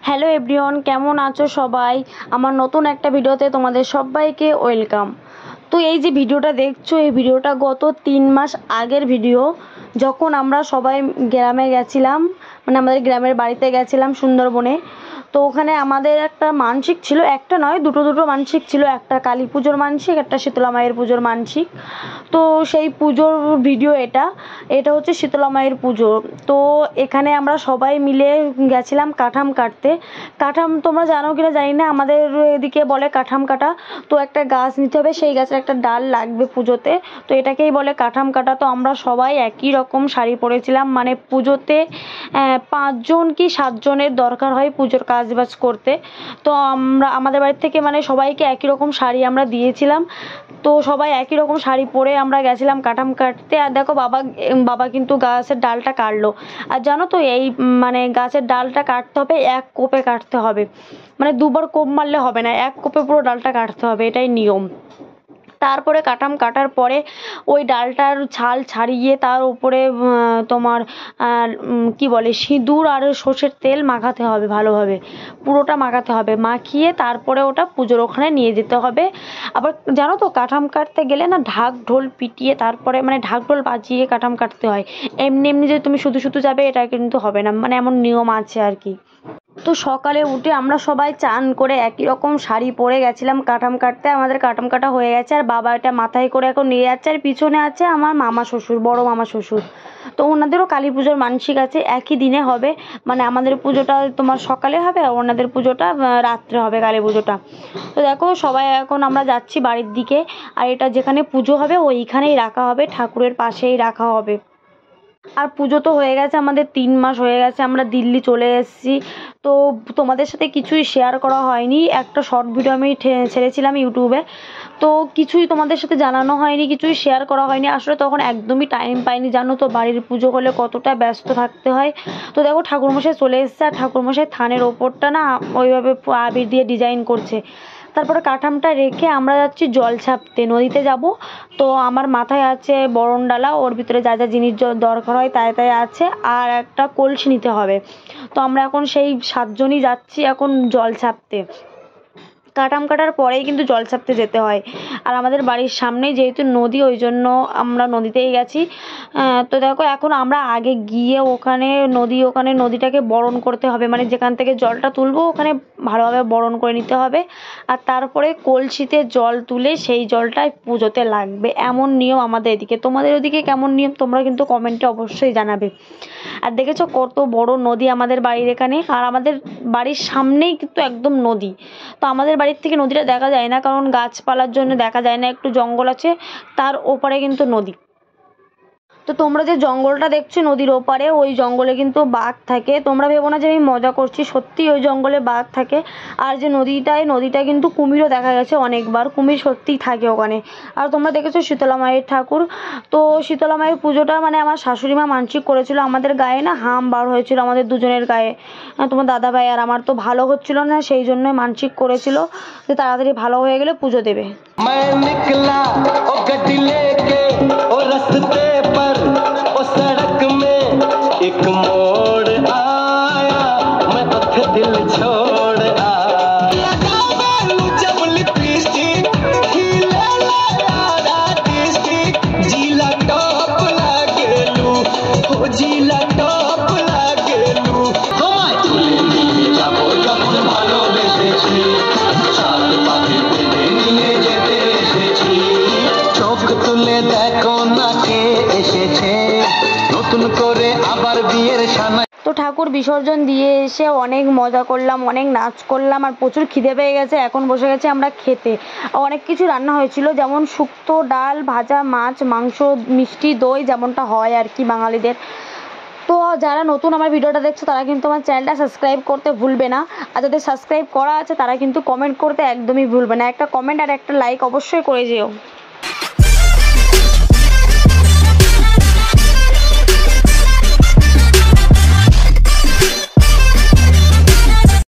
Hello everyone, কেমন আছো সবাই? আমার নতুন একটা ভিডিওতে তোমাদের সবাইকে ওয়েলকাম। তো এই যে ভিডিওটা দেখছো, এই ভিডিওটা গত 3 মাস আগের ভিডিও, যখন আমরা সবাই গ্রামে গেছিলাম, মানে আমাদের গ্রামের বাড়িতে গেছিলাম সুন্দরবনে। তো ওখানে আমাদের একটা মানসিক ছিল, একটা নয় দুটো মানসিক ছিল, একটা কালী পুজোর মানসিক, একটা শীতলা মায়ের পুজোর মানসিক। তো সেই পুজোর ভিডিও এটা হচ্ছে শীতলা মায়ের পুজো। তো এখানে আমরা সবাই মিলে গেছিলাম কাঠাম কাটতে। কাঠাম তোমরা জানো কিনা জানি না, আমাদের এদিকে বলে কাঠাম কাটা। তো একটা গাছ নিতে হবে, সেই গাছের একটা ডাল লাগবে পুজোতে, তো এটাকেই বলে কাঠাম কাটা। তো আমরা সবাই একই রকম শাড়ি পরেছিলাম, মানে পুজোতে 5 জন কি 7 জনের দরকার হয় পুজোর কাজবাজ করতে। তো আমাদের বাড়ি থেকে মানে সবাইকে একই রকম শাড়ি আমরা দিয়েছিলাম। তো সবাই একই রকম শাড়ি পরে আমরা গেছিলাম কাঠাম কাটতে। আর দেখো বাবা কিন্তু গাছের ডালটা কাটলো। আর জানো তো এই মানে গাছের ডালটা কাটতে হবে, এক কোপে কাটতে হবে, মানে দুবার কোপ মারলে হবে না, এক কোপে পুরো ডালটা কাটতে হবে, এটাই নিয়ম। তারপরে কাটাম কাটার পরে ওই ডালটার ছাল ছাড়িয়ে তার উপরে তোমার কি বলে সিঁদুর আর সর্ষের তেল মাখাতে হবে, ভালোভাবে পুরোটা মাখাতে হবে। মাখিয়ে তারপরে ওটা পুজোর ওখানে নিয়ে যেতে হবে। আবার জানো তো কাঠাম কাটতে গেলে না ঢাক ঢোল পিটিয়ে তারপরে মানে ঢাক ঢোল বাজিয়ে কাঠাম কাটতে হয়। এমনি এমনি যে তুমি শুধু শুধু যাবে এটা কিন্তু হবে না, মানে এমন নিয়ম আছে আর কি। তো সকালে উঠে আমরা সবাই চান করে একই রকম শাড়ি পরে গেছিলাম কাঠাম কাটতে। আমাদের কাঠাম কাটা হয়ে গেছে, আর বাবা এটা মাথায় করে এখন নিয়ে যাচ্ছে। আর পিছনে আছে আমার মামা শ্বশুর, বড় মামা শ্বশুর। তো ওনাদেরও কালী পুজোর মানসিক আছে, একই দিনে হবে, মানে আমাদের পুজোটা তোমার সকালে হবে আর ওনাদের পুজোটা রাত্রে হবে, কালী পুজোটা। তো দেখো সবাই এখন আমরা যাচ্ছি বাড়ির দিকে। আর এটা যেখানে পুজো হবে ওইখানেই রাখা হবে, ঠাকুরের পাশেই রাখা হবে। আর পুজো তো হয়ে গেছে, আমাদের 3 মাস হয়ে গেছে, আমরা দিল্লি চলে এসেছি। তো তোমাদের সাথে কিছুই শেয়ার করা হয়নি, একটা শর্ট ভিডিও আমি ছেড়েছিলাম ইউটিউবে। তো কিছুই তোমাদের সাথে জানানো হয়নি, কিছুই শেয়ার করা হয়নি, আসলে তখন একদমই টাইম পাইনি। জানো তো বাড়ির পুজো হলে কতটা ব্যস্ত থাকতে হয়। তো দেখো ঠাকুরমশাই চলে এসেছে, আর ঠাকুরমশাই থানের ওপরটা না ওইভাবে আবির দিয়ে ডিজাইন করছে। তারপরে কাঠামটা রেখে আমরা যাচ্ছি জল ছাপতে, নদীতে যাব। তো আমার মাথায় আছে বরণডালা, ওর ভিতরে যা যা জিনিস দরকার হয় তাই তাই আছে, আর একটা কলসি নিতে হবে। তো আমরা এখন সেই 7 জনই যাচ্ছি এখন জল ছাপতে। কাটাম কাটার পরেই কিন্তু জল ছাপতে যেতে হয়। আর আমাদের বাড়ির সামনেই যেহেতু নদী, ওই জন্য আমরা নদীতেই গেছি। তো দেখো এখন আমরা আগে গিয়ে ওখানে নদীটাকে বরণ করতে হবে, মানে যেখান থেকে জলটা তুলবো ওখানে ভালোভাবে বরণ করে নিতে হবে। আর তারপরে কলসিতে জল তুলে সেই জলটাই পুজোতে লাগবে, এমন নিয়ম আমাদের এদিকে। তোমাদের ওদিকে কেমন নিয়ম তোমরা কিন্তু কমেন্টে অবশ্যই জানাবে। আর দেখেছো কত বড় নদী আমাদের বাড়ির এখানে, আর আমাদের বাড়ির সামনেই কিন্তু একদম নদী। তো আমাদের বাড়ির থেকে নদীটা দেখা যায় না, কারণ গাছপালার জন্য দেখা যায় না, একটু জঙ্গল আছে, তার ওপারে কিন্তু নদী। তো তোমরা যে জঙ্গলটা দেখছো নদীর ওপারে, ওই জঙ্গলে কিন্তু বাঘ থাকে। তোমরা ভেবো না যে আমি মজা করছি, সত্যি ওই জঙ্গলে বাঘ থাকে। আর যে নদীটা কিন্তু কুমিরও দেখা গেছে অনেকবার, কুমির সত্যিই থাকে ওখানে। আর তোমরা দেখেছো শীতলা মায়ের ঠাকুর। তো শীতলা মায়ের পুজোটা মানে আমার শাশুড়ি মা মানসিক করেছিল, আমাদের গায়ে না হাম বার হয়েছিল, আমাদের দুজনের গায়ে, তোমার দাদা ভাই আর আমার। তো ভালো হচ্ছিল না, সেই জন্য মানসিক করেছিল যে তাড়াতাড়ি ভালো হয়ে গেলে পুজো দেবে। एक मोड़ आया मैं पथ दिल छोड़ आया जब लिपस्टिक खिले यारा डिस्ट्रिक जिला टॉप लागेलू हो जिला टॉप लागेलू তোমায় তুলে নিয়ে যাবো যখন ভালোবেসেছি সাত পাখি পেলে নিয়ে যেতে এসেছি চোখ তুলে দেখো না কে এসেছে নতুন করে আবার বিয়ের সানাই। তো ঠাকুর বিসর্জন দিয়ে এসে অনেক মজা করলাম, অনেক নাচ করলাম, আর প্রচুর খিদে পেয়ে গেছে। এখন বসে গেছে আমরা খেতে। অনেক কিছু রান্না হয়েছিল, যেমন শুক্তো, ডাল, ভাজা, মাছ, মাংস, মিষ্টি, দই, যেমনটা হয় আর কি বাঙালিদের। তো যারা নতুন আমার ভিডিওটা দেখছো তারা কিন্তু আমার চ্যানেলটা সাবস্ক্রাইব করতে ভুলবে না। আর যাদের সাবস্ক্রাইব করা আছে তারা কিন্তু কমেন্ট করতে একদমই ভুলবে না, একটা কমেন্ট আর একটা লাইক অবশ্যই করে যেও।